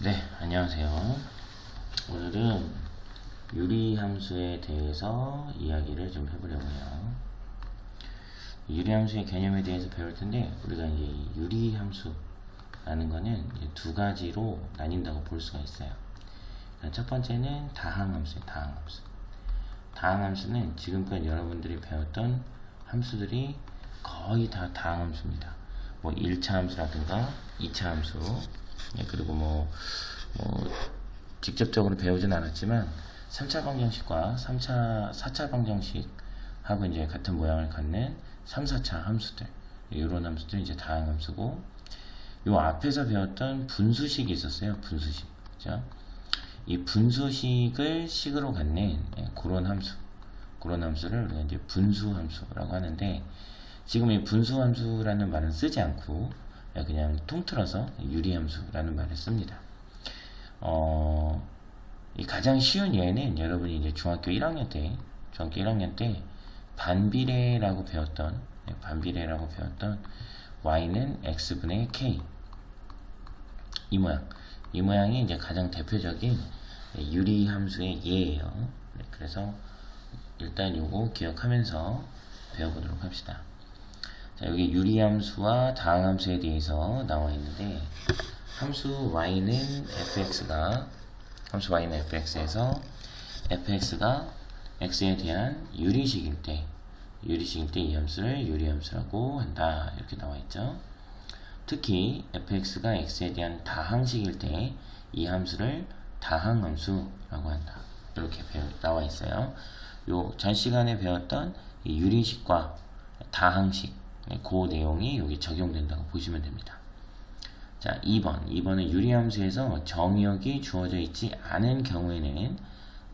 네, 안녕하세요. 오늘은 유리함수에 대해서 이야기를 좀 해보려고 해요. 유리함수의 개념에 대해서 배울 텐데, 우리가 이제 유리함수라는 거는 이제 두 가지로 나뉜다고 볼 수가 있어요. 첫 번째는 다항함수예요. 다항함수. 다항함수는 지금까지 여러분들이 배웠던 함수들이 거의 다 다항함수입니다. 뭐 1차 함수라든가 2차 함수, 그리고 직접적으로 배우진 않았지만 3차 방정식과 4차 방정식하고 이제 같은 모양을 갖는 3, 4차 함수들, 이런 함수들이 이제 다항함수고, 요 앞에서 배웠던 분수식이 있었어요. 분수식. 그죠? 이 분수식을 식으로 갖는 그런 함수를 우리가 이제 분수함수라고 하는데, 지금 이 분수함수라는 말은 쓰지 않고 그냥 통틀어서 유리함수라는 말을 씁니다. 이 가장 쉬운 예는 여러분이 이제 중학교 1학년 때 반비례라고 배웠던 y는 x분의 k, 이 모양이 이제 가장 대표적인 유리함수의 예예요. 그래서 일단 요거 기억하면서 배워보도록 합시다. 자, 여기 유리함수와 다항함수에 대해서 나와 있는데, 함수 y는 fx에서 fx가 x에 대한 유리식일 때 이 함수를 유리함수라고 한다, 이렇게 나와 있죠. 특히 fx가 x에 대한 다항식일 때 이 함수를 다항함수라고 한다, 이렇게 나와 있어요. 요 전 시간에 배웠던 이 유리식과 다항식, 그 내용이 여기 적용된다고 보시면 됩니다. 자, 2번은 유리함수에서 정의역이 주어져 있지 않은 경우에는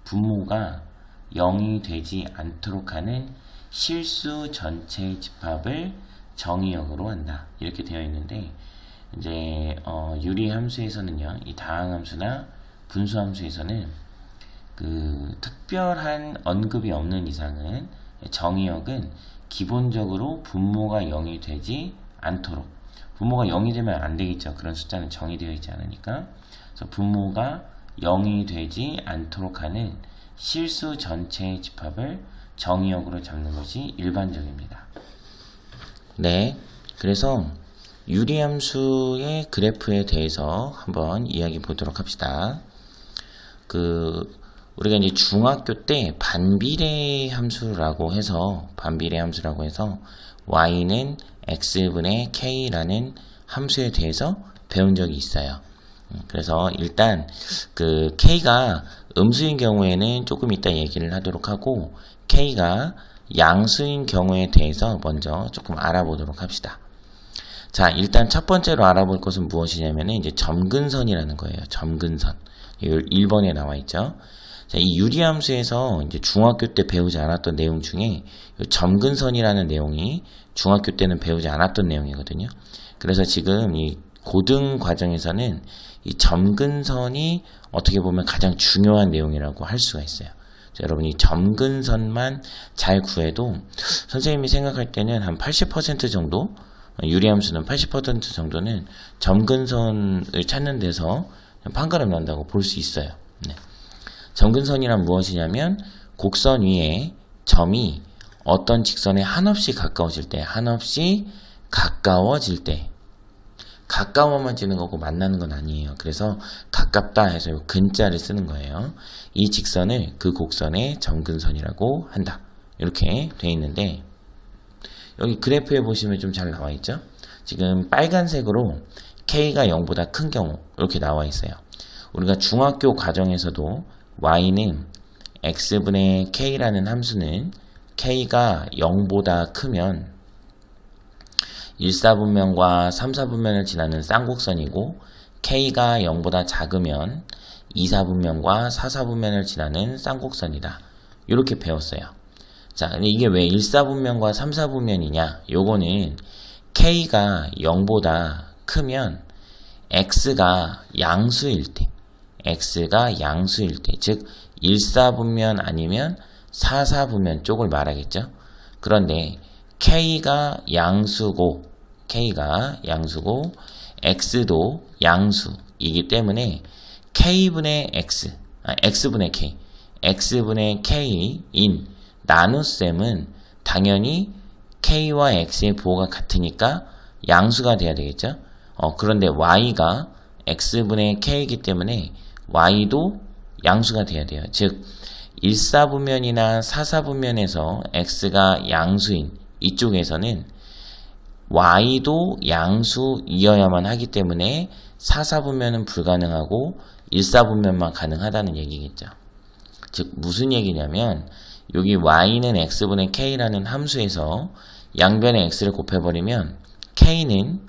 분모가 0이 되지 않도록 하는 실수 전체 집합을 정의역으로 한다, 이렇게 되어 있는데, 이제 유리함수에서는요, 이 다항함수나 분수함수에서는 그 특별한 언급이 없는 이상은 정의역은 기본적으로 분모가 0이 되지 않도록, 분모가 0이 되면 안 되겠죠. 그런 숫자는 정의되어 있지 않으니까. 그래서 분모가 0이 되지 않도록 하는 실수 전체의 집합을 정의역으로 잡는 것이 일반적입니다. 네, 그래서 유리함수의 그래프에 대해서 한번 이야기 보도록 합시다. 우리가 이제 중학교 때 반비례 함수라고 해서 y는 x분의 k라는 함수에 대해서 배운 적이 있어요. 그래서 일단 그 k가 음수인 경우에는 조금 이따 얘기를 하도록 하고, k가 양수인 경우에 대해서 먼저 조금 알아보도록 합시다. 자, 일단 첫 번째로 알아볼 것은 무엇이냐면 이제 점근선이라는 거예요. 점근선. 1번에 나와 있죠. 자, 이 유리함수에서 이제 중학교 때 배우지 않았던 내용 중에 점근선이라는 내용이 중학교 때는 배우지 않았던 내용이거든요. 그래서 지금 이 고등 과정에서는 이 점근선이 어떻게 보면 가장 중요한 내용이라고 할 수가 있어요. 자, 여러분이 점근선만 잘 구해도 선생님이 생각할 때는 한 80% 정도, 유리함수는 80% 정도는 점근선을 찾는 데서 판가름 난다고 볼 수 있어요. 네. 점근선이란 무엇이냐면, 곡선 위에 점이 어떤 직선에 한없이 가까워질 때, 가까워만 지는 거고 만나는 건 아니에요. 그래서 가깝다 해서 근자를 쓰는 거예요. 이 직선을 그 곡선의 점근선이라고 한다, 이렇게 돼 있는데, 여기 그래프에 보시면 좀 잘 나와 있죠. 지금 빨간색으로 k가 0보다 큰 경우 이렇게 나와 있어요. 우리가 중학교 과정에서도 y는 x분의 k라는 함수는 k가 0보다 크면 1사분면과 3사분면을 지나는 쌍곡선이고, k가 0보다 작으면 2사분면과 4사분면을 지나는 쌍곡선이다, 이렇게 배웠어요. 자, 근데 이게 왜 1사분면과 3사분면이냐? 요거는 k가 0보다 크면 x가 양수일 때, 즉 1사분면 아니면 4사분면 쪽을 말하겠죠. 그런데 k가 양수고 x도 양수, 이기 때문에 K분의 X, X분의 K, X분의 K인 나눗셈은 당연히 K와 X의 부호가 같으니까 양수가 돼야 되겠죠. 그런데 Y가 X분의 K이기 때문에 Y도 양수가 돼야 돼요. 즉 1사분면이나 4사분면에서 X가 양수인 이쪽에서는 Y도 양수이어야만 하기 때문에 4사분면은 불가능하고 1사분면만 가능하다는 얘기겠죠. 즉 무슨 얘기냐면 여기 Y는 X분의 K라는 함수에서 양변에 X를 곱해버리면 K는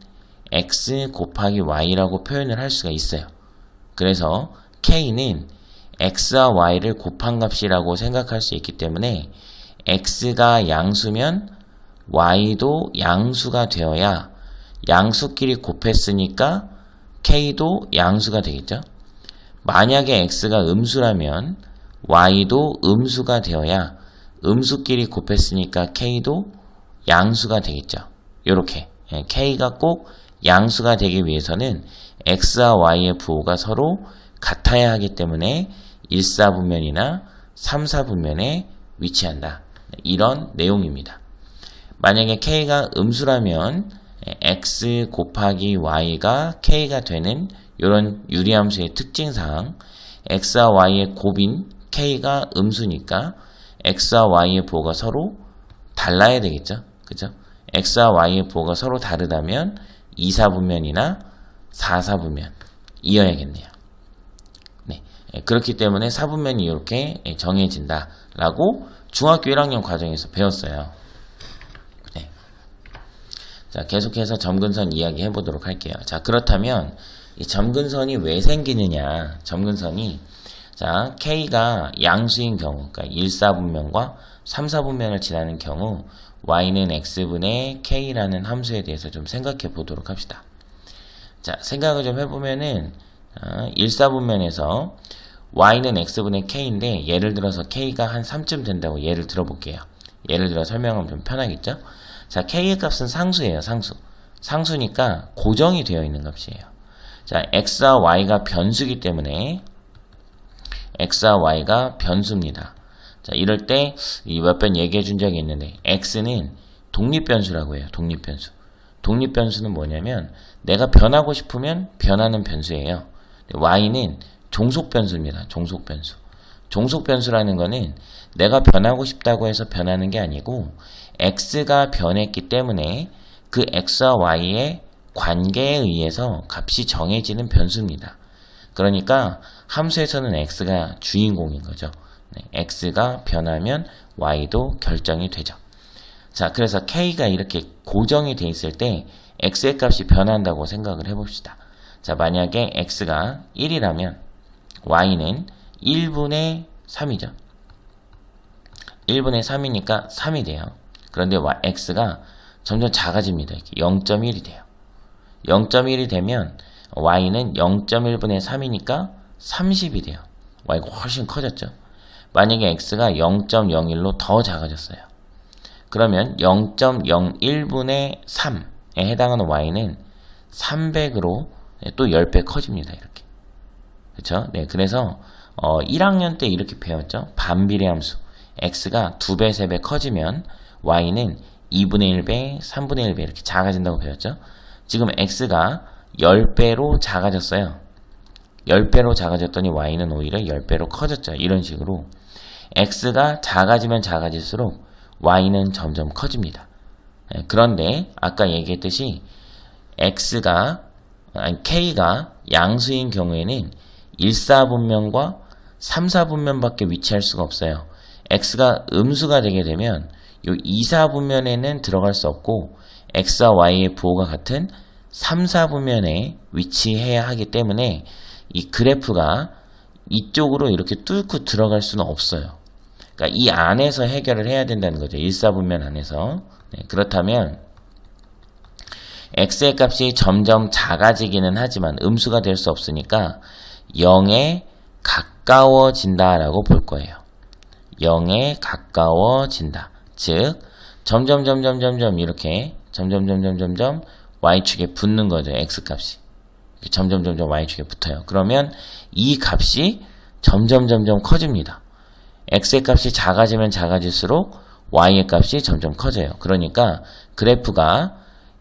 X 곱하기 Y라고 표현을 할 수가 있어요. 그래서 K는 X와 Y를 곱한 값이라고 생각할 수 있기 때문에 X가 양수면 Y도 양수가 되어야 양수끼리 곱했으니까 K도 양수가 되겠죠. 만약에 X가 음수라면 Y도 음수가 되어야 음수끼리 곱했으니까 K도 양수가 되겠죠. 이렇게 K가 꼭 양수가 되기 위해서는 X와 Y의 부호가 서로 같아야 하기 때문에 1사분면이나 3사분면에 위치한다. 이런 내용입니다. 만약에 K가 음수라면 X 곱하기 Y가 K가 되는 이런 유리함수의 특징상 X와 Y의 곱인 K가 음수니까 X와 Y의 부호가 서로 달라야 되겠죠. 그죠? X와 Y의 부호가 서로 다르다면 2사분면이나 4사분면 이어야겠네요. 네. 그렇기 때문에 사분면이 이렇게 정해진다 라고 중학교 1학년 과정에서 배웠어요. 네. 자, 계속해서 점근선 이야기 해보도록 할게요. 자, 그렇다면 이 점근선이 왜 생기느냐. 점근선이 자, K가 양수인 경우, 그러니까 1사분면과 3사분면을 지나는 경우 Y는 X분의 K라는 함수에 대해서 좀 생각해 보도록 합시다. 자, 생각을 좀 해보면은 1사분면에서 Y는 X분의 K인데 예를 들어서 K가 한 3쯤 된다고 예를 들어볼게요. 예를 들어 설명하면 좀 편하겠죠? 자, K의 값은 상수예요. 상수. 상수니까 고정이 되어 있는 값이에요. 자, X와 Y가 변수기 때문에 X와 Y가 변수입니다. 자, 이럴 때 몇 번 얘기해 준 적이 있는데 X는 독립변수라고 해요. 독립변수. 독립변수는 뭐냐면 내가 변하고 싶으면 변하는 변수예요. Y는 종속변수입니다. 종속변수. 종속변수라는 거는 내가 변하고 싶다고 해서 변하는 게 아니고 X가 변했기 때문에 그 X와 Y의 관계에 의해서 값이 정해지는 변수입니다. 그러니까 함수에서는 X가 주인공인 거죠. 네, X가 변하면 Y도 결정이 되죠. 자, 그래서 K가 이렇게 고정이 돼 있을 때 X의 값이 변한다고 생각을 해봅시다. 자, 만약에 X가 1이라면 Y는 1분의 3이죠. 1분의 3이니까 3이 돼요. 그런데 X가 점점 작아집니다. 0.1이 돼요. 0.1이 되면 Y는 0.1분의 3이니까 30이 돼요. Y가 훨씬 커졌죠. 만약에 X가 0.01로 더 작아졌어요. 그러면 0.01분의 3에 해당하는 Y는 300으로 또 10배 커집니다. 이렇게. 그쵸? 네, 그래서 1학년 때 이렇게 배웠죠. 반비례함수. X가 2배, 3배 커지면 Y는 2분의 1배, 3분의 1배 이렇게 작아진다고 배웠죠. 지금 X가 10배로 작아졌어요. 10배로 작아졌더니 Y는 오히려 10배로 커졌죠. 이런 식으로 X가 작아지면 작아질수록 Y는 점점 커집니다. 그런데 아까 얘기했듯이 K가 양수인 경우에는 1사분면과 3사분면밖에 위치할 수가 없어요. X가 음수가 되게 되면 이 2사분면에는 들어갈 수 없고 X와 Y의 부호가 같은 3사분면에 위치해야 하기 때문에 이 그래프가 이쪽으로 이렇게 뚫고 들어갈 수는 없어요. 그러니까 이 안에서 해결을 해야 된다는 거죠. 1사분면 안에서. 네, 그렇다면 X의 값이 점점 작아지기는 하지만 음수가 될 수 없으니까 0에 가까워진다라고 볼 거예요. 0에 가까워진다. 즉 점점 이렇게 점점 Y축에 붙는 거죠. X값이. 점점 y축에 붙어요. 그러면 이 값이 점점 커집니다. x의 값이 작아지면 작아질수록 y의 값이 점점 커져요. 그러니까 그래프가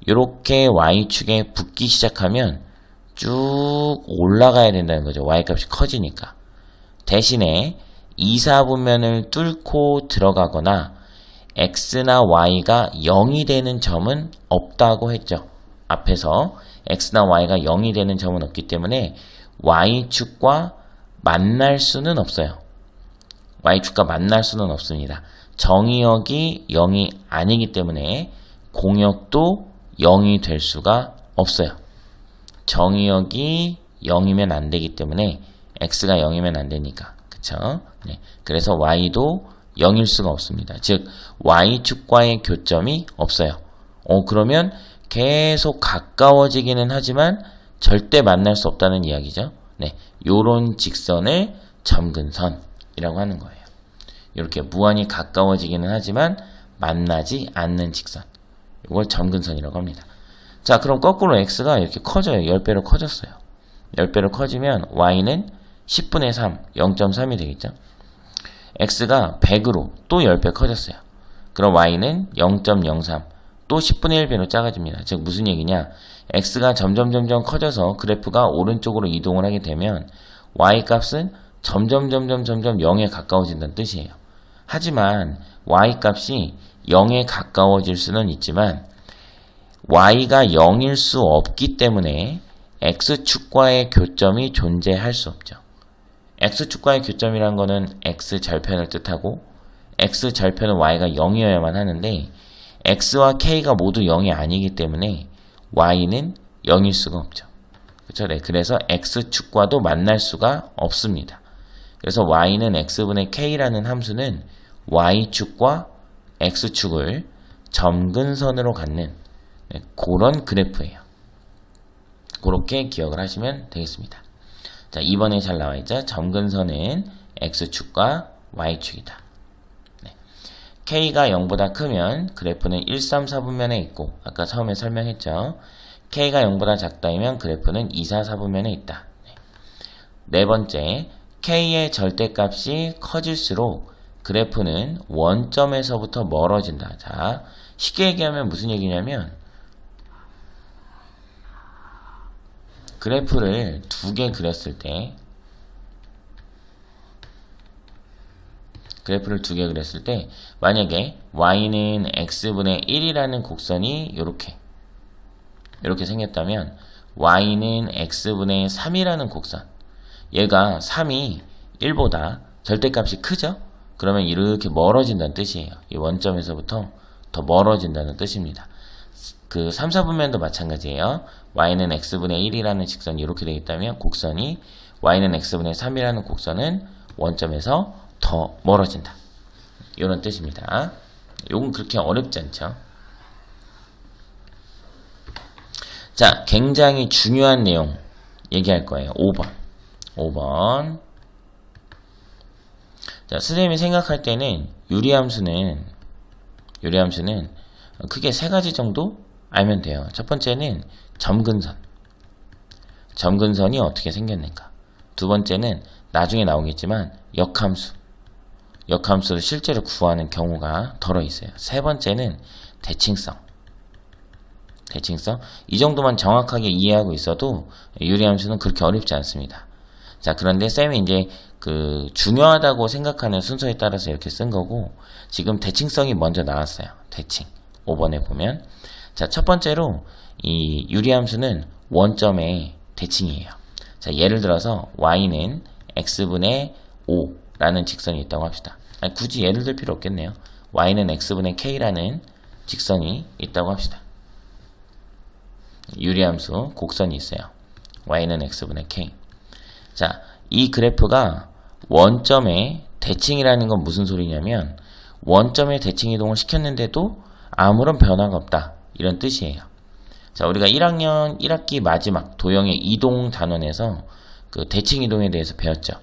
이렇게 y축에 붙기 시작하면 쭉 올라가야 된다는 거죠. y값이 커지니까. 대신에 2사분면을 뚫고 들어가거나 x나 y가 0이 되는 점은 없다고 했죠. 앞에서 x나 y가 0이 되는 점은 없기 때문에 y축과 만날 수는 없어요. y축과 만날 수는 없습니다. 정의역이 0이 아니기 때문에 공역도 0이 될 수가 없어요. 정의역이 0이면 안 되기 때문에 x가 0이면 안 되니까. 그쵸? 네. 그래서 y도 0일 수가 없습니다. 즉 y축과의 교점이 없어요. 그러면 계속 가까워지기는 하지만 절대 만날 수 없다는 이야기죠. 네. 요런 직선을 점근선이라고 하는 거예요. 이렇게 무한히 가까워지기는 하지만 만나지 않는 직선. 이걸 점근선이라고 합니다. 자, 그럼 거꾸로 x가 이렇게 커져요. 10배로 커졌어요. 10배로 커지면 y는 10분의 3, 0.3이 되겠죠. x가 100으로 또 10배 커졌어요. 그럼 y는 0.03, 또 10분의 1배로 작아집니다. 즉 무슨 얘기냐? x가 점점 커져서 그래프가 오른쪽으로 이동을 하게 되면 y 값은 점점 0에 가까워진다는 뜻이에요. 하지만 y 값이 0에 가까워질 수는 있지만 y가 0일 수 없기 때문에 x축과의 교점이 존재할 수 없죠. x축과의 교점이란 거는 x절편을 뜻하고 x절편은 y가 0이어야만 하는데 x와 k가 모두 0이 아니기 때문에 y는 0일 수가 없죠. 그렇죠? 네, 그래서 x축과도 만날 수가 없습니다. 그래서 y는 x분의 k라는 함수는 y축과 x축을 점근선으로 갖는 그런 그래프예요. 그렇게 기억을 하시면 되겠습니다. 자, 2번에 잘 나와있죠? 점근선은 x축과 y축이다. 네. k가 0보다 크면 그래프는 1, 3, 4분면에 있고 아까 처음에 설명했죠? k가 0보다 작다면 그래프는 2, 4, 4분면에 있다. 네 번째, k의 절대값이 커질수록 그래프는 원점에서부터 멀어진다. 자, 쉽게 얘기하면 무슨 얘기냐면 그래프를 두 개 그렸을 때 만약에 y는 x분의 1이라는 곡선이 이렇게 생겼다면 y는 x분의 3이라는 곡선, 얘가 3이 1보다 절대값이 크죠? 그러면 이렇게 멀어진다는 뜻이에요. 이 원점에서부터 더 멀어진다는 뜻입니다. 그 3, 4분면도 마찬가지예요. y는 x분의 1이라는 직선이 이렇게 되겠다면 곡선이 y는 x분의 3이라는 곡선은 원점에서 더 멀어진다. 이런 뜻입니다. 이건 그렇게 어렵지 않죠. 자, 굉장히 중요한 내용 얘기할 거예요. 5번. 자, 선생님이 생각할 때는 유리함수는 크게 세 가지 정도 알면 돼요. 첫 번째는 점근선이 어떻게 생겼는가. 두 번째는 나중에 나오겠지만 역함수를 실제로 구하는 경우가 덜어 있어요. 세 번째는 대칭성. 이 정도만 정확하게 이해하고 있어도 유리함수는 그렇게 어렵지 않습니다. 자, 그런데 쌤이 이제 그 중요하다고 생각하는 순서에 따라서 이렇게 쓴 거고, 지금 대칭성이 먼저 나왔어요. 대칭. 5번에 보면. 자, 첫 번째로 이 유리함수는 원점의 대칭이에요. 자, 예를 들어서 y는 x분의 5라는 직선이 있다고 합시다. 아니, 굳이 예를 들 필요 없겠네요. y는 x분의 k라는 직선이 있다고 합시다. 유리함수 곡선이 있어요. y는 x분의 k. 자, 이 그래프가 원점의 대칭이라는 건 무슨 소리냐면 원점의 대칭 이동을 시켰는데도 아무런 변화가 없다. 이런 뜻이에요. 자, 우리가 1학년 1학기 마지막 도형의 이동 단원에서 그 대칭 이동에 대해서 배웠죠.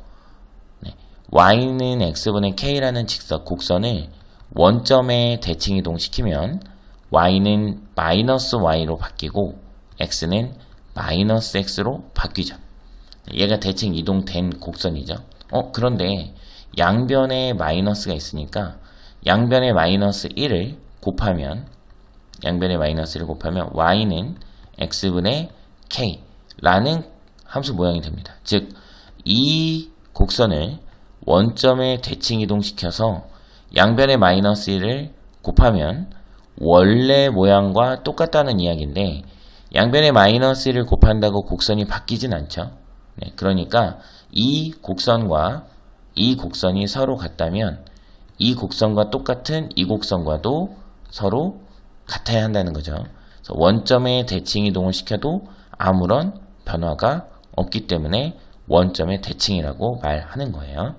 네. y는 x분의 k라는 곡선을 원점에 대칭 이동 시키면 y는 마이너스 y로 바뀌고 x는 마이너스 x로 바뀌죠. 얘가 대칭 이동된 곡선이죠. 그런데 양변에 마이너스가 있으니까 양변에 마이너스 1을 곱하면 y는 x분의 k라는 함수 모양이 됩니다. 즉, 이 곡선을 원점에 대칭 이동시켜서 양변에 마이너스 1을 곱하면 원래 모양과 똑같다는 이야기인데 양변에 마이너스 1을 곱한다고 곡선이 바뀌진 않죠. 네, 그러니까 이 곡선과 이 곡선이 서로 같다면 이 곡선과 똑같은 이 곡선과도 서로 같아야 한다는 거죠. 그래서 원점에 대칭 이동을 시켜도 아무런 변화가 없기 때문에 원점의 대칭이라고 말하는 거예요.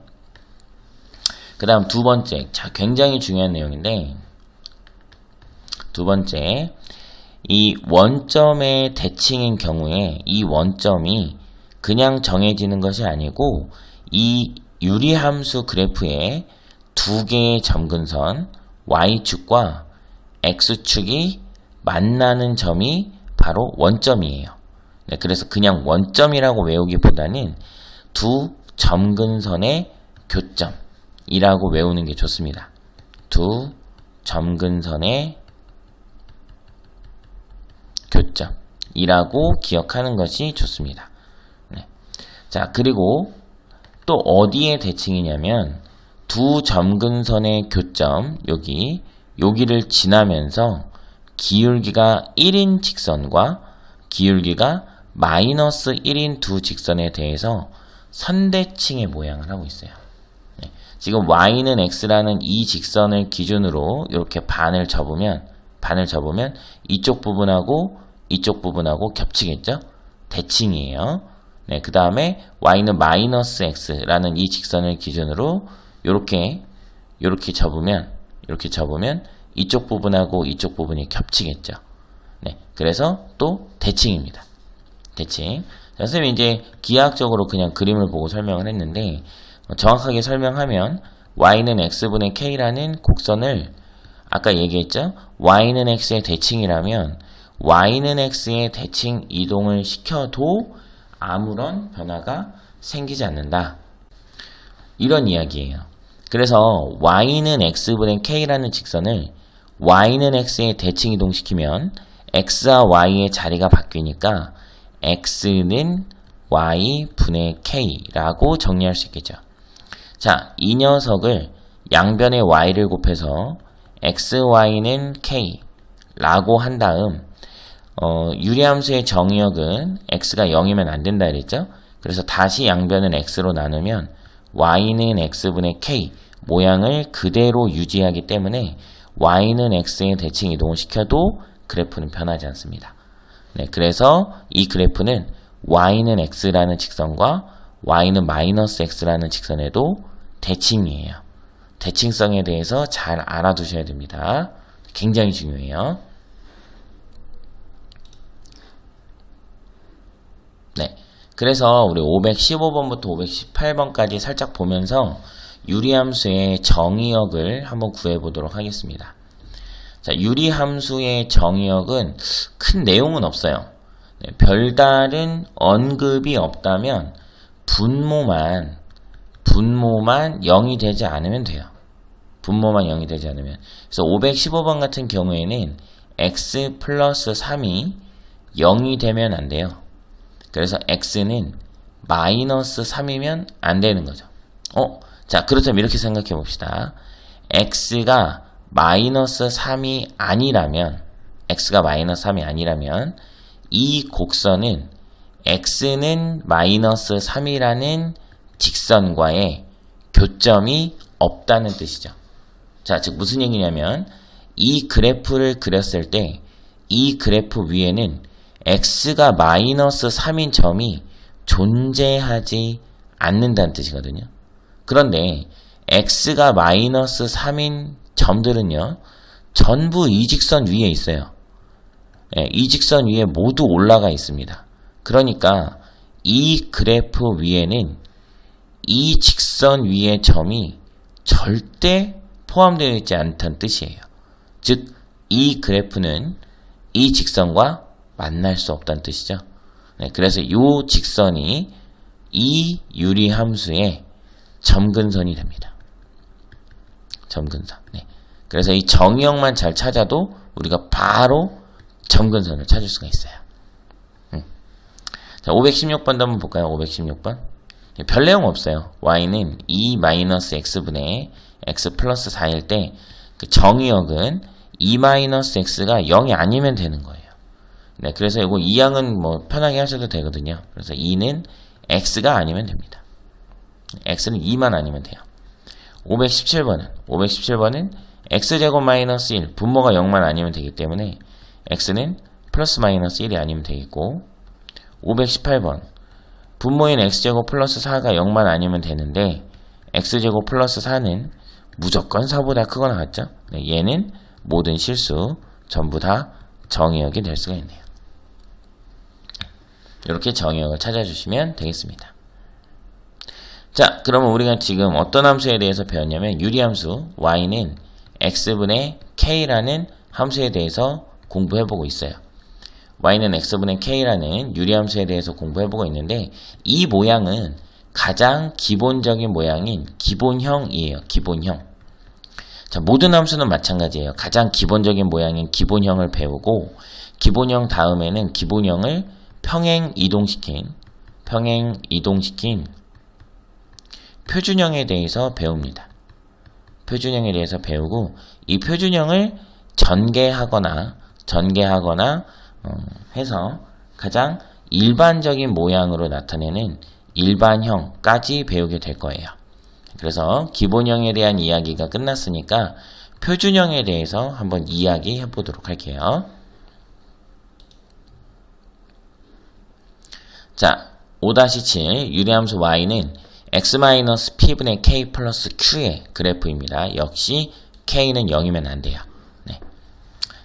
그 다음 두 번째, 자, 굉장히 중요한 내용인데, 두 번째, 이 원점의 대칭인 경우에 이 원점이 그냥 정해지는 것이 아니고 이 유리함수 그래프에 두 개의 점근선 y축과 x축이 만나는 점이 바로 원점이에요. 네, 그래서 그냥 원점이라고 외우기보다는 두 점근선의 교점이라고 외우는 게 좋습니다. 두 점근선의 교점이라고 기억하는 것이 좋습니다. 네. 자, 그리고 또 어디에 대칭이냐면 두 점근선의 교점, 여기를 지나면서 기울기가 1인 직선과 기울기가 마이너스 1인 두 직선에 대해서 선대칭의 모양을 하고 있어요. 네. 지금 y는 x라는 이 직선을 기준으로 이렇게 반을 접으면 이쪽 부분하고 이쪽 부분하고 겹치겠죠? 대칭이에요. 네, 그 다음에 y는 마이너스 x라는 이 직선을 기준으로 이렇게 접으면 이쪽 부분하고 이쪽 부분이 겹치겠죠. 네, 그래서 또 대칭입니다. 대칭. 자, 선생님이 이제 기하학적으로 그냥 그림을 보고 설명을 했는데 정확하게 설명하면 y는 x분의 k라는 곡선을 아까 얘기했죠? y는 x의 대칭이라면 y는 x의 대칭 이동을 시켜도 아무런 변화가 생기지 않는다. 이런 이야기예요. 그래서 y는 x분의 k라는 직선을 y는 x의 대칭 이동시키면 x와 y의 자리가 바뀌니까 x는 y분의 k라고 정리할 수 있겠죠. 자, 이 녀석을 양변에 y를 곱해서 xy는 k라고 한 다음 유리함수의 정의역은 x가 0이면 안 된다 그랬죠? 그래서 다시 양변은 x로 나누면 y는 x분의 k 모양을 그대로 유지하기 때문에 y는 x의 대칭 이동을 시켜도 그래프는 변하지 않습니다. 네, 그래서 이 그래프는 y는 x라는 직선과 y는 마이너스 x라는 직선에도 대칭이에요. 대칭성에 대해서 잘 알아두셔야 됩니다. 굉장히 중요해요. 네, 그래서 우리 515번부터 518번까지 살짝 보면서 유리함수의 정의역을 한번 구해보도록 하겠습니다. 자, 유리함수의 정의역은 큰 내용은 없어요. 네, 별다른 언급이 없다면 분모만 0이 되지 않으면 돼요. 분모만 0이 되지 않으면. 그래서 515번 같은 경우에는 x 플러스 3이 0이 되면 안 돼요. 그래서 x는 마이너스 3이면 안 되는 거죠. 자, 그렇다면 이렇게 생각해 봅시다. x가 마이너스 3이 아니라면 이 곡선은 x는 마이너스 3이라는 직선과의 교점이 없다는 뜻이죠. 자, 즉 무슨 얘기냐면 이 그래프를 그렸을 때 이 그래프 위에는 x가 마이너스 3인 점이 존재하지 않는다는 뜻이거든요. 그런데 x가 마이너스 3인 점들은요, 전부 이 직선 위에 있어요. 네, 이 직선 위에 모두 올라가 있습니다. 그러니까 이 그래프 위에는 이 직선 위의 점이 절대 포함되어 있지 않다는 뜻이에요. 즉, 이 그래프는 이 직선과 만날 수 없다는 뜻이죠. 네, 그래서 이 직선이 이 유리함수의 점근선이 됩니다. 점근선. 네. 그래서 이 정의역만 잘 찾아도 우리가 바로 점근선을 찾을 수가 있어요. 자, 516번도 한번 볼까요? 516번. 별 내용 없어요. y는 2-x분의 x 플러스 4일 때 그 정의역은 2-x가 0이 아니면 되는 거예요. 네, 그래서 이거 2항은 뭐 편하게 하셔도 되거든요. 그래서 2는 x가 아니면 됩니다. x는 2만 아니면 돼요. 517번은 x제곱 마이너스 1, 분모가 0만 아니면 되기 때문에 x는 플러스 마이너스 1이 아니면 되겠고, 518번 분모인 x제곱 플러스 4가 0만 아니면 되는데 x제곱 플러스 4는 무조건 4보다 크거나 같죠? 네, 얘는 모든 실수 전부 다 정의역이 될 수가 있네요. 이렇게 정의역을 찾아주시면 되겠습니다. 자, 그러면 우리가 지금 어떤 함수에 대해서 배웠냐면 유리함수 y는 x분의 k라는 함수에 대해서 공부해보고 있어요. y는 x분의 k라는 유리함수에 대해서 공부해보고 있는데 이 모양은 가장 기본적인 모양인 기본형이에요. 기본형. 자, 모든 함수는 마찬가지예요. 가장 기본적인 모양인 기본형을 배우고 기본형 다음에는 기본형을 평행 이동시킨 표준형에 대해서 배웁니다. 표준형에 대해서 배우고 이 표준형을 전개하거나 해서 가장 일반적인 모양으로 나타내는 일반형까지 배우게 될 거예요. 그래서 기본형에 대한 이야기가 끝났으니까 표준형에 대해서 한번 이야기해 보도록 할게요. 자, 5-7 유리함수 y는 x-p분의 k 플러스 q의 그래프입니다. 역시 k는 0이면 안 돼요. 네.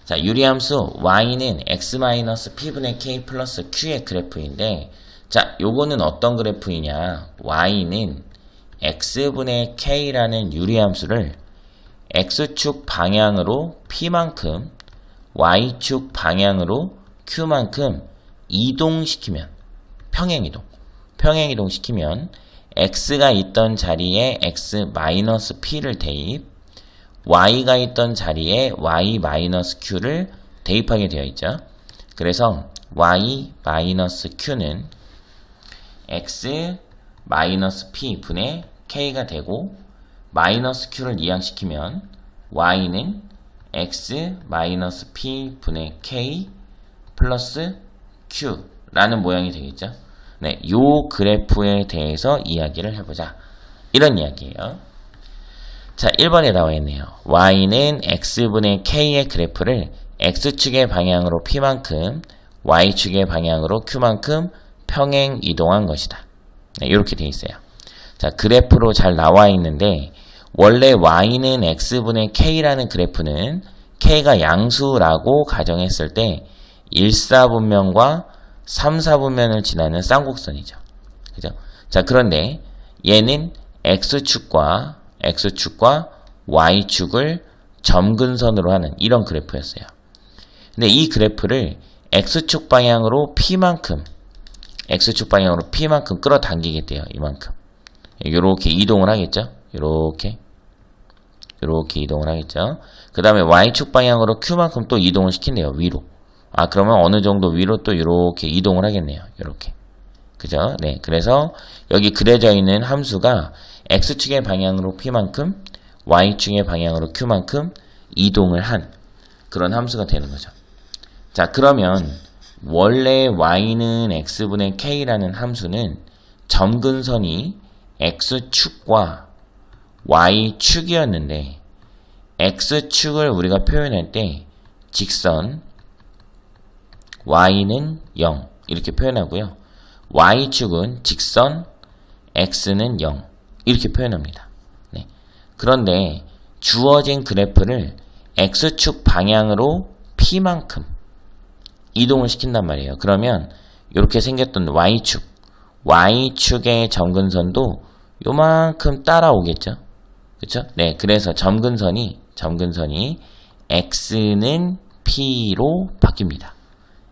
자, 유리함수 y는 x-p분의 k 플러스 q의 그래프인데, 자, 요거는 어떤 그래프이냐? y는 x분의 k라는 유리함수를 x축 방향으로 p만큼 y축 방향으로 q만큼 이동시키면 평행이동 시키면 x가 있던 자리에 x-p를 대입, y가 있던 자리에 y-q를 대입하게 되어 있죠. 그래서 y-q는 x-p 분의 k가 되고 마이너스 q를 이항시키면 y는 x-p 분의 k 플러스 q라는 모양이 되겠죠. 네, 요 그래프에 대해서 이야기를 해보자. 이런 이야기예요. 자, 1번에 나와 있네요. y는 x분의 k의 그래프를 x축의 방향으로 p만큼 y축의 방향으로 q만큼 평행 이동한 것이다. 네, 이렇게 되어 있어요. 자, 그래프로 잘 나와 있는데 원래 y는 x분의 k라는 그래프는 k가 양수라고 가정했을 때 1사분면과 3사분면을 지나는 쌍곡선이죠. 그죠? 자, 그런데 얘는 x축과 y축을 점근선으로 하는 이런 그래프였어요. 근데 이 그래프를 x축 방향으로 p만큼 끌어당기겠대요. 이만큼. 요렇게 이동을 하겠죠. 요렇게 이동을 하겠죠. 그 다음에 y축 방향으로 q만큼 또 이동을 시킨대요. 위로. 아, 그러면 어느 정도 위로 또 이렇게 이동을 하겠네요. 이렇게. 그죠? 네. 그래서 여기 그려져 있는 함수가 x축의 방향으로 p만큼, y축의 방향으로 q만큼 이동을 한 그런 함수가 되는 거죠. 자, 그러면 원래 y는 x분의 k라는 함수는 점근선이 x축과 y축이었는데 x축을 우리가 표현할 때 직선 y는 0 이렇게 표현하고요. y축은 직선 x는 0 이렇게 표현합니다. 네. 그런데 주어진 그래프를 x축 방향으로 p만큼 이동을 시킨단 말이에요. 그러면 이렇게 생겼던 y축의 점근선도 요만큼 따라오겠죠. 그쵸? 네, 그래서 점근선이 x는 p로 바뀝니다.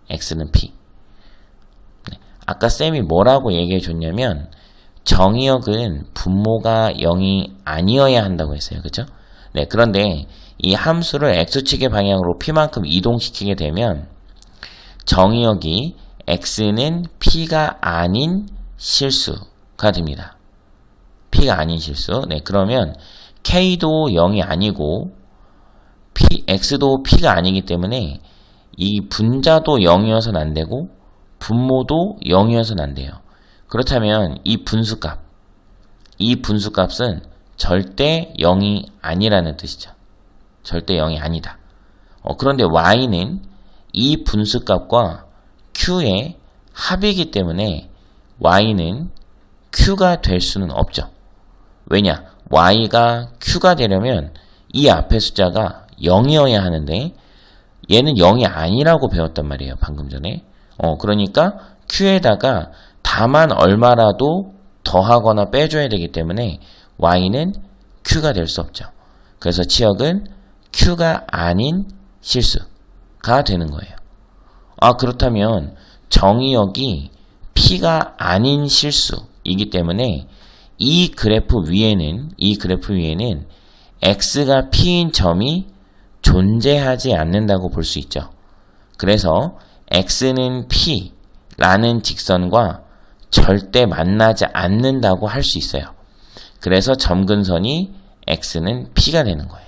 x는 p. 네. 아까 쌤이 뭐라고 얘기해 줬냐면 정의역은 분모가 0이 아니어야 한다고 했어요. 그죠? 네, 그런데 이 함수를 x축의 방향으로 p만큼 이동시키게 되면 정의역이 x는 p가 아닌 실수가 됩니다. p가 아닌 실수. 네, 그러면 k도 0이 아니고 x도 p가 아니기 때문에 이 분자도 0이어서는 안 되고 분모도 0이어서는 안 돼요. 그렇다면 이 분수값은 절대 0이 아니라는 뜻이죠. 절대 0이 아니다. 그런데 y는 이 분수값과 q의 합이기 때문에 y는 q가 될 수는 없죠. 왜냐? y가 q가 되려면 이 앞에 숫자가 0이어야 하는데 얘는 0이 아니라고 배웠단 말이에요. 방금 전에. 그러니까 q에다가 다만 얼마라도 더하거나 빼줘야 되기 때문에 y는 q가 될 수 없죠. 그래서 치역은 q가 아닌 실수가 되는 거예요. 그렇다면 정의역이 p가 아닌 실수이기 때문에 이 그래프 위에는 x가 p인 점이 존재하지 않는다고 볼 수 있죠. 그래서 x는 p라는 직선과 절대 만나지 않는다고 할 수 있어요. 그래서 점근선이 x는 p가 되는 거예요.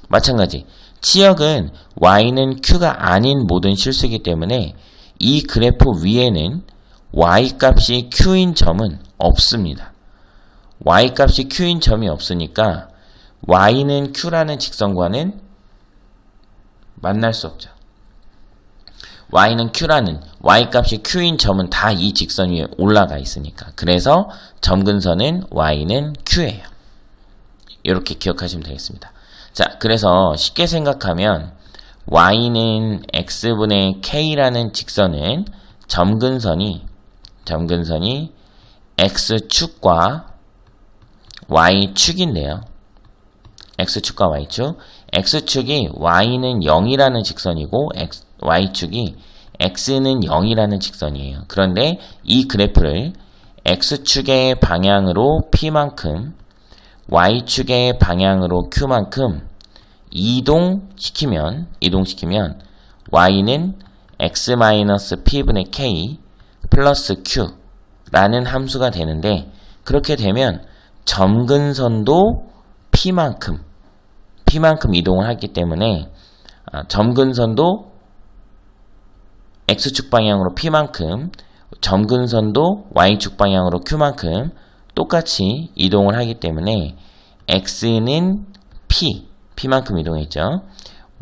마찬가지 치역은 y는 q가 아닌 모든 실수이기 때문에 이 그래프 위에는 y값이 q인 점은 없습니다. y값이 q인 점이 없으니까 y는 q라는 직선과는 만날 수 없죠. y값이 q인 점은 다 이 직선 위에 올라가 있으니까. 그래서 점근선은 y는 q예요. 이렇게 기억하시면 되겠습니다. 자, 그래서 쉽게 생각하면 y는 x분의 k라는 직선은 점근선이 x축과 y축인데요. x축과 y축. x축이 y는 0이라는 직선이고 y축이 x는 0이라는 직선이에요. 그런데 이 그래프를 x축의 방향으로 p만큼 y축의 방향으로 q만큼 이동시키면 y는 x-p분의 k 플러스 q라는 함수가 되는데 그렇게 되면 점근선도 p만큼 이동을 하기 때문에 점근선도 x축 방향으로 p만큼 점근선도 y축 방향으로 q만큼 똑같이 이동을 하기 때문에 x는 p만큼 이동했죠.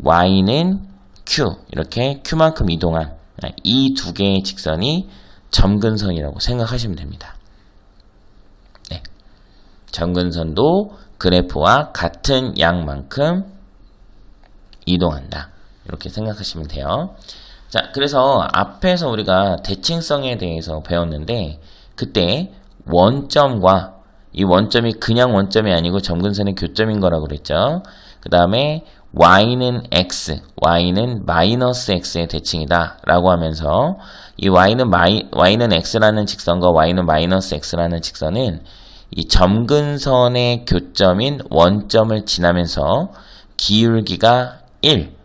y는 q 이렇게 q만큼 이동한 이 두 개의 직선이 점근선이라고 생각하시면 됩니다. 네. 점근선도 그래프와 같은 양만큼 이동한다. 이렇게 생각하시면 돼요. 자, 그래서 앞에서 우리가 대칭성에 대해서 배웠는데 그때 원점과 이 원점이 그냥 원점이 아니고 점근선의 교점인 거라고 그랬죠. 그 다음에 y는 x, y는 마이너스 x의 대칭이다 라고 하면서 이 y는 x라는 직선과 y는 마이너스 x라는 직선은 이 점근선의 교점인 원점을 지나면서 기울기가 1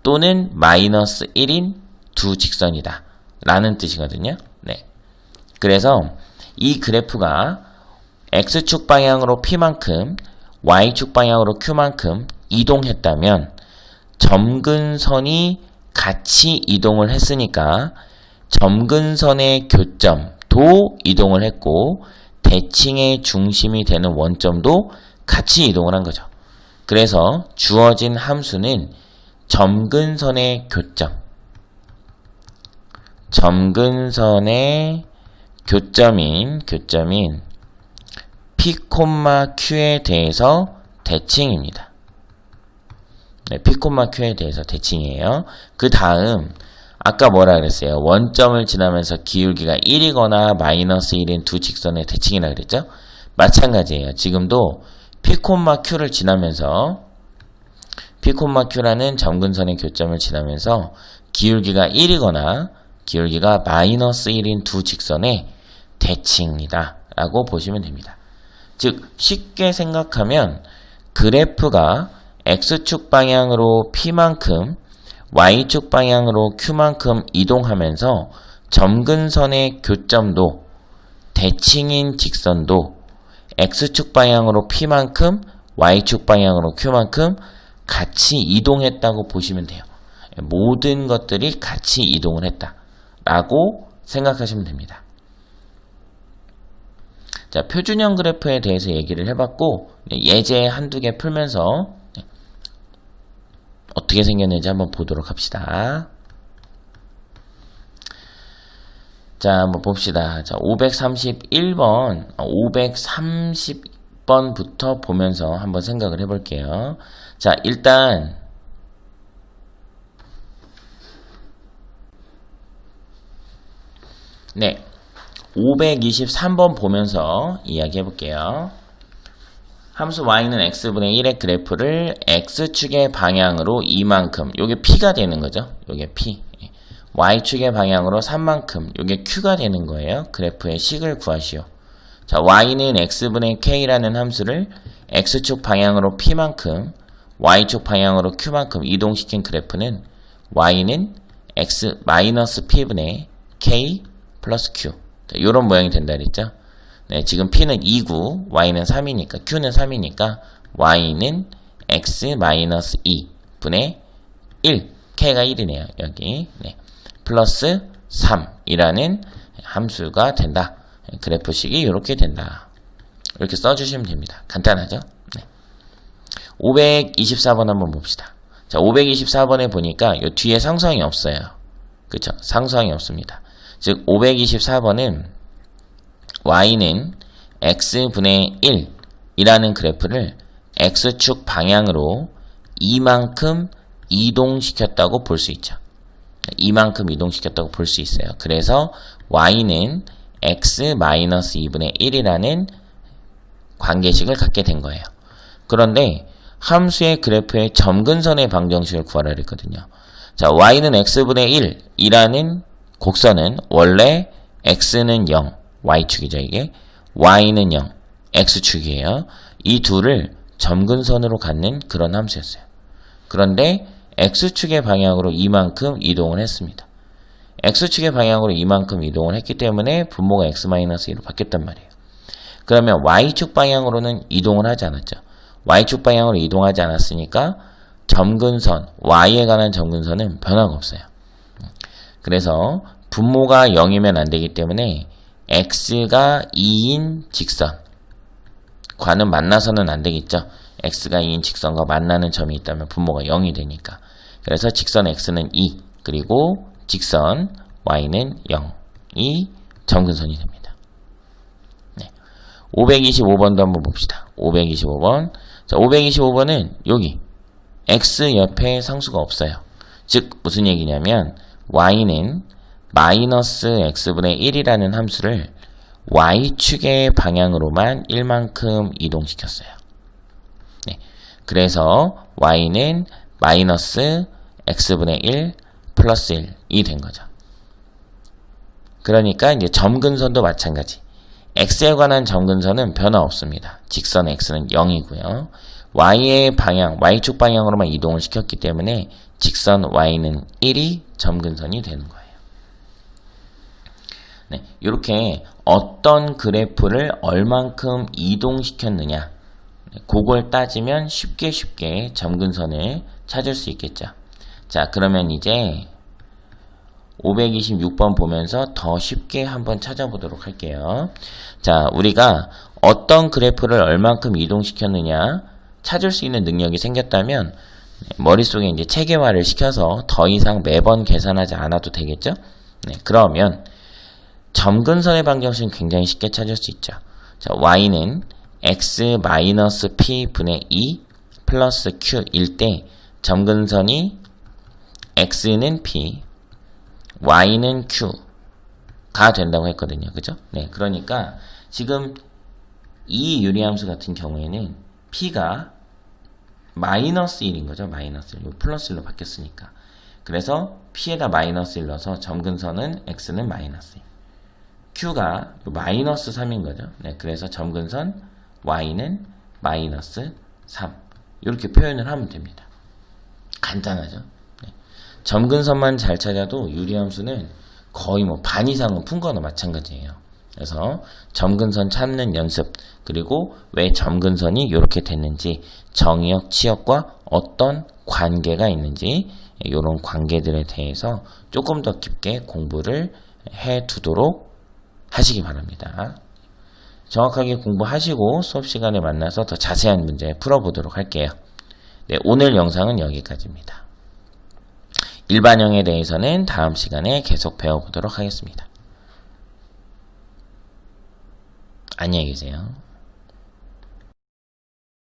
또는 마이너스 1인 두 직선이다 라는 뜻이거든요. 네. 그래서 이 그래프가 x축 방향으로 p만큼 y축 방향으로 q만큼 이동했다면 점근선이 같이 이동을 했으니까 점근선의 교점도 이동을 했고 대칭의 중심이 되는 원점도 같이 이동을 한 거죠. 그래서 주어진 함수는 점근선의 교점인 P, Q에 대해서 대칭입니다. 네, P, Q에 대해서 대칭이에요. 그 다음 아까 뭐라 그랬어요? 원점을 지나면서 기울기가 1이거나 마이너스 1인 두 직선의 대칭이라 그랬죠? 마찬가지예요. 지금도 P, Q를 지나면서 P, Q라는 점근선의 교점을 지나면서 기울기가 1이거나 기울기가 마이너스 1인 두 직선의 대칭이다 라고 보시면 됩니다. 즉 쉽게 생각하면 그래프가 x축 방향으로 p만큼 y축 방향으로 q만큼 이동하면서 점근선의 교점도 대칭인 직선도 x축 방향으로 p만큼 y축 방향으로 q만큼 같이 이동했다고 보시면 돼요. 모든 것들이 같이 이동을 했다 라고 생각하시면 됩니다. 자, 표준형 그래프에 대해서 얘기를 해봤고 예제 한두 개 풀면서 어떻게 생겼는지 한번 보도록 합시다. 자, 한번 봅시다. 자, 531번, 530번부터 보면서 한번 생각을 해볼게요. 자, 일단 네, 523번 보면서 이야기 해볼게요. 함수 y는 x분의 1의 그래프를 x축의 방향으로 이만큼, 요게 p가 되는 거죠. 요게 p. y축의 방향으로 3만큼, 요게 q가 되는 거예요. 그래프의 식을 구하시오. 자, y는 x분의 k라는 함수를 x축 방향으로 p만큼, y축 방향으로 q만큼 이동시킨 그래프는 y는 x 마이너스 p분의 k 플러스 q. 자, 요런 모양이 된다 그랬죠. 네, 지금 p는 2고 y는 3이니까 q는 3이니까 y는 x 마이너스 2 분의 1, k가 1이네요. 여기 네. 플러스 3이라는 함수가 된다. 그래프식이 이렇게 된다. 이렇게 써주시면 됩니다. 간단하죠? 네. 524번 한번 봅시다. 자, 524번에 보니까 요 뒤에 상수항이 없어요. 그쵸? 상수항이 없습니다. 즉 524번은 y는 x분의 1이라는 그래프를 x축 방향으로 이만큼 이동시켰다고 볼 수 있죠. 이만큼 이동시켰다고 볼 수 있어요. 그래서 y는 x-2분의 1이라는 관계식을 갖게 된 거예요. 그런데 함수의 그래프의 점근선의 방정식을 구하라 그랬거든요. 자, y는 x분의 1이라는 곡선은 원래 x는 0, y축이죠 이게. y는 0, x축이에요. 이 둘을 점근선으로 갖는 그런 함수였어요. 그런데 x축의 방향으로 이만큼 이동을 했습니다. x축의 방향으로 이만큼 이동을 했기 때문에 분모가 x-2로 바뀌었단 말이에요. 그러면 y축 방향으로는 이동을 하지 않았죠. y축 방향으로 이동하지 않았으니까 점근선, y에 관한 점근선은 변화가 없어요. 그래서 분모가 0이면 안 되기 때문에 x가 2인 직선 과는 만나서는 안 되겠죠. x가 2인 직선과 만나는 점이 있다면 분모가 0이 되니까. 그래서 직선 x는 2 그리고 직선 y는 0이 점근선이 됩니다. 네. 525번도 한번 봅시다. 525번. 자, 525번은 여기 x 옆에 상수가 없어요. 즉 무슨 얘기냐면 y는 마이너스 x분의 1이라는 함수를 y축의 방향으로만 1만큼 이동시켰어요. 네. 그래서 y는 마이너스 x분의 1 플러스 1이 된 거죠. 그러니까 이제 점근선도 마찬가지. x에 관한 점근선은 변화 없습니다. 직선 x는 0이고요. y의 방향, y축 방향으로만 이동을 시켰기 때문에 직선 y는 1이 점근선이 되는 거예요. 네, 이렇게 어떤 그래프를 얼만큼 이동시켰느냐, 그걸 따지면 쉽게 점근선을 찾을 수 있겠죠. 자, 그러면 이제 526번 보면서 더 쉽게 한번 찾아보도록 할게요. 자, 우리가 어떤 그래프를 얼만큼 이동시켰느냐 찾을 수 있는 능력이 생겼다면 머릿속에 이제 체계화를 시켜서 더 이상 매번 계산하지 않아도 되겠죠? 네, 그러면 점근선의 방정식은 굉장히 쉽게 찾을 수 있죠. 자, y는 x-p 분의 2 플러스 q일 때 점근선이 x는 p, y는 q가 된다고 했거든요. 그죠? 네, 그러니까 지금 이 유리함수 같은 경우에는 p가 마이너스 1인 거죠. 마이너스 1. 플러스 1로 바뀌었으니까. 그래서 P에다 마이너스를 넣어서 점근선은 X는 마이너스 1. Q가 마이너스 3인 거죠. 네, 그래서 점근선 Y는 마이너스 3. 이렇게 표현을 하면 됩니다. 간단하죠. 네. 점근선만 잘 찾아도 유리함수는 거의 뭐 반 이상은 푼 거나 마찬가지예요. 그래서 점근선 찾는 연습, 그리고 왜 점근선이 이렇게 됐는지, 정의역, 치역과 어떤 관계가 있는지, 이런 관계들에 대해서 조금 더 깊게 공부를 해 두도록 하시기 바랍니다. 정확하게 공부하시고 수업 시간에 만나서 더 자세한 문제 풀어보도록 할게요. 네, 오늘 영상은 여기까지입니다. 일반형에 대해서는 다음 시간에 계속 배워보도록 하겠습니다. 안녕히 계세요.